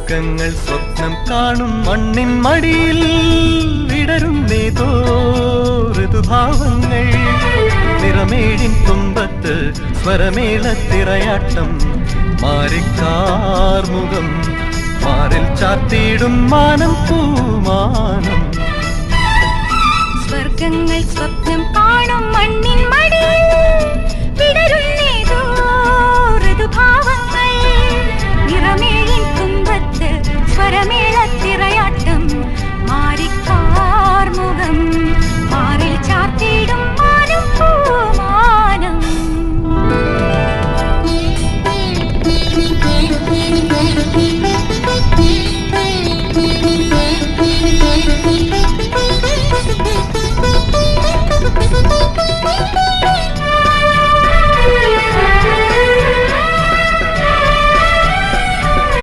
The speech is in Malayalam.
സ്വർഗങ്ങൾ സ്വപ്നം കാണും മണ്ണിൻ മടിയിൽ വിടരുന്നേതോ ഋതുഭാവങ്ങൾ. നിറമേഴിൻ തുമ്പത്ത് സ്വരമേളത്തിറയാട്ടം. മാറിക്കാർമുഖം മാറിൽ ചാർത്തിയിടും മാനം പൂമാനം. സ്വർഗങ്ങൾ സ്വപ്നം കാണും മണ്ണിൻ മടിയിൽ വിടരുന്നേതോ ഋതുഭാവങ്ങൾ. നിറമേ